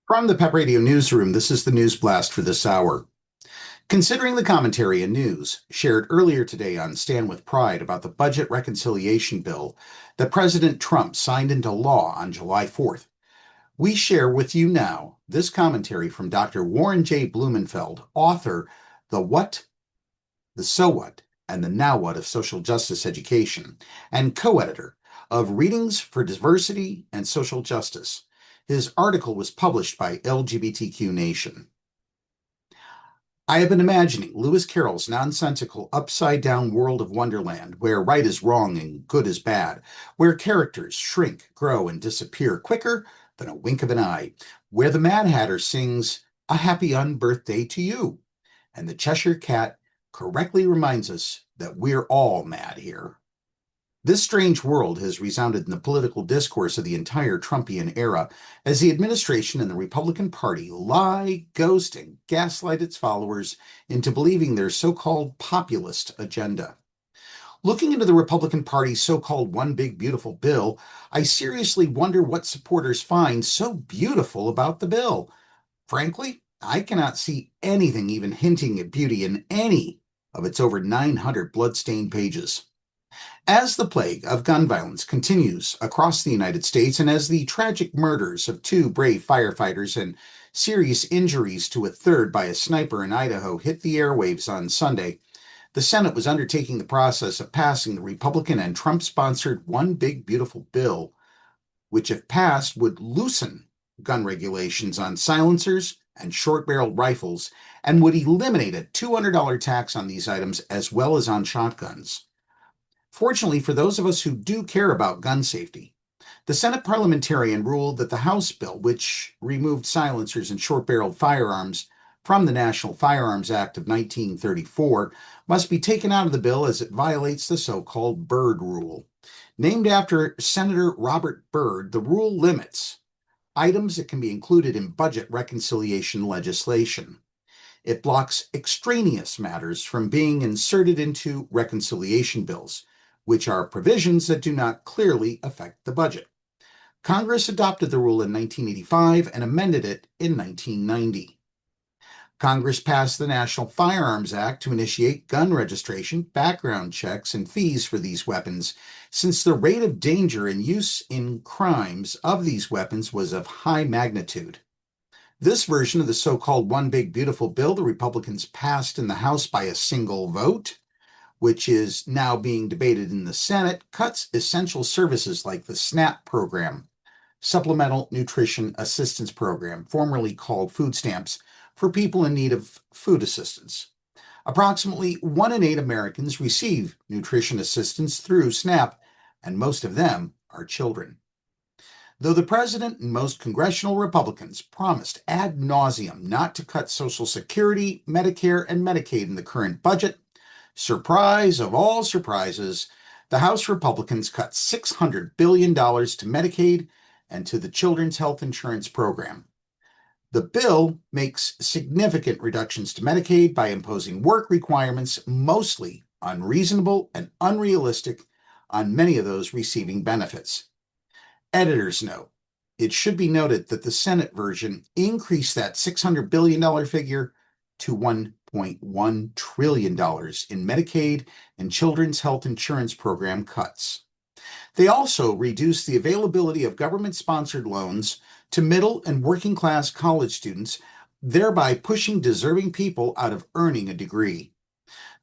From the PEP Radio Newsroom, this is the News Blast for this hour. Considering the commentary and news shared earlier today on Stand With Pride about the budget reconciliation bill that President Trump signed into law on July 4th, we share with you now this commentary from Dr. Warren J. Blumenfeld, author, The What, the So What, and the Now What of Social Justice Education, and co-editor of Readings for Diversity and Social Justice. His article was published by LGBTQ Nation. I have been imagining Lewis Carroll's nonsensical upside-down world of Wonderland, where right is wrong and good is bad, where characters shrink, grow, and disappear quicker than a wink of an eye, where the Mad Hatter sings, "A happy unbirthday to you," and the Cheshire Cat correctly reminds us that we're all mad here. This strange world has resounded in the political discourse of the entire Trumpian era as the administration and the Republican Party lie, ghost, and gaslight its followers into believing their so-called populist agenda. Looking into the Republican Party's so-called One Big Beautiful Bill, I seriously wonder what supporters find so beautiful about the bill. Frankly, I cannot see anything even hinting at beauty in any of its over 900 blood-stained pages. As the plague of gun violence continues across the United States, and as the tragic murders of two brave firefighters and serious injuries to a third by a sniper in Idaho hit the airwaves on Sunday, the Senate was undertaking the process of passing the Republican and Trump-sponsored One Big Beautiful Bill, which, if passed, would loosen gun regulations on silencers and short-barreled rifles and would eliminate a $200 tax on these items as well as on shotguns. Fortunately, for those of us who do care about gun safety, the Senate parliamentarian ruled that the House bill, which removed silencers and short-barreled firearms from the National Firearms Act of 1934, must be taken out of the bill as it violates the so-called Byrd Rule. Named after Senator Robert Byrd, the rule limits items that can be included in budget reconciliation legislation. It blocks extraneous matters from being inserted into reconciliation bills, which are provisions that do not clearly affect the budget. Congress adopted the rule in 1985 and amended it in 1990. Congress passed the National Firearms Act to initiate gun registration, background checks, and fees for these weapons, since the rate of danger and use in crimes of these weapons was of high magnitude. This version of the so-called One Big Beautiful Bill the Republicans passed in the House by a single vote, which is now being debated in the Senate, cuts essential services like the SNAP program, Supplemental Nutrition Assistance Program, formerly called food stamps, for people in need of food assistance. Approximately 1 in 8 Americans receive nutrition assistance through SNAP, and most of them are children. Though the president and most congressional Republicans promised ad nauseum not to cut Social Security, Medicare, and Medicaid in the current budget, surprise of all surprises, the House Republicans cut $600 billion to Medicaid and to the Children's Health Insurance Program. The bill makes significant reductions to Medicaid by imposing work requirements mostly unreasonable and unrealistic on many of those receiving benefits. Editor's note: it should be noted that the Senate version increased that $600 billion figure to $1.1 trillion in Medicaid and Children's Health Insurance Program cuts. They also reduced the availability of government-sponsored loans to middle and working-class college students, thereby pushing deserving people out of earning a degree.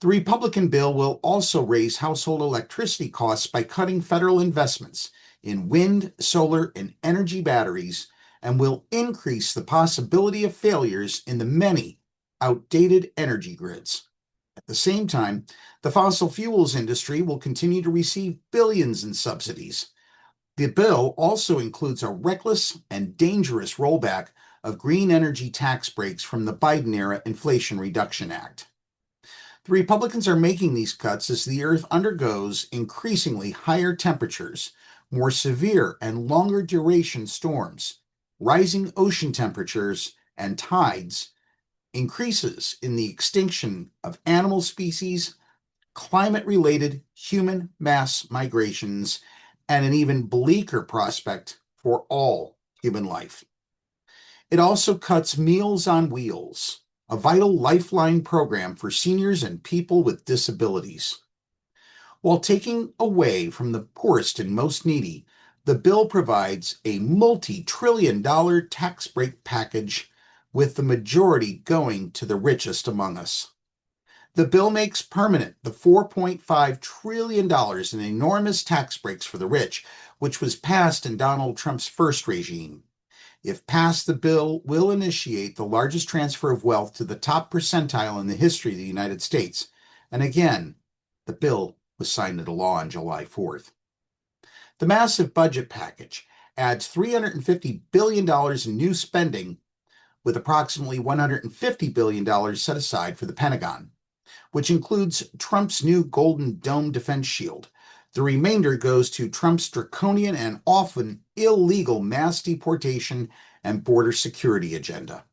The Republican bill will also raise household electricity costs by cutting federal investments in wind, solar, and energy batteries, and will increase the possibility of failures in the many outdated energy grids. At the same time, the fossil fuels industry will continue to receive billions in subsidies. The bill also includes a reckless and dangerous rollback of green energy tax breaks from the Biden-era Inflation Reduction Act. The Republicans are making these cuts as the Earth undergoes increasingly higher temperatures, more severe and longer duration storms, rising ocean temperatures and tides, increases in the extinction of animal species, climate-related human mass migrations, and an even bleaker prospect for all human life. It also cuts Meals on Wheels, a vital lifeline program for seniors and people with disabilities. While taking away from the poorest and most needy, the bill provides a multi-trillion-dollar tax break package, with the majority going to the richest among us. The bill makes permanent the $4.5 trillion in enormous tax breaks for the rich, which was passed in Donald Trump's first regime. If passed, the bill will initiate the largest transfer of wealth to the top percentile in the history of the United States. And again, the bill was signed into law on July 4th. The massive budget package adds $350 billion in new spending, with approximately $150 billion set aside for the Pentagon, which includes Trump's new Golden Dome defense shield. The remainder goes to Trump's draconian and often illegal mass deportation and border security agenda.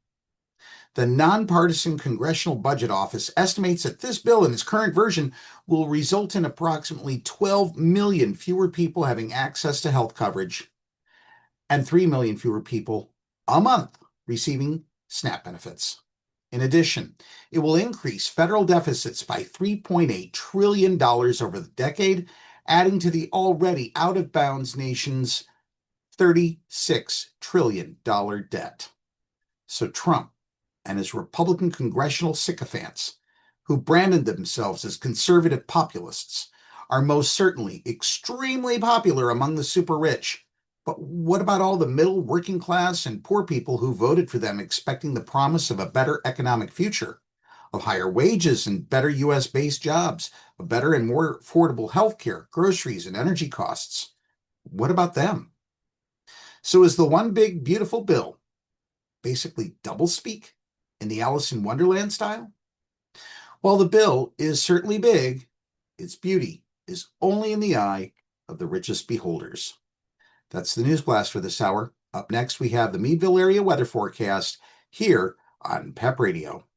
The Nonpartisan Congressional Budget Office estimates that this bill in its current version will result in approximately 12 million fewer people having access to health coverage and 3 million fewer people a month receiving SNAP benefits. In addition, it will increase federal deficits by $3.8 trillion over the decade, adding to the already out-of-bounds nation's $36 trillion debt. So Trump and his Republican congressional sycophants, who branded themselves as conservative populists, are most certainly extremely popular among the super rich. But what about all the middle, working class, and poor people who voted for them expecting the promise of a better economic future, of higher wages and better U.S.-based jobs, of better and more affordable health care, groceries, and energy costs? What about them? So is the one big, beautiful bill basically doublespeak in the Alice in Wonderland style? While the bill is certainly big, its beauty is only in the eye of the richest beholders. That's the News Blast for this hour. Up next, we have the Meadville area weather forecast here on PEP Radio.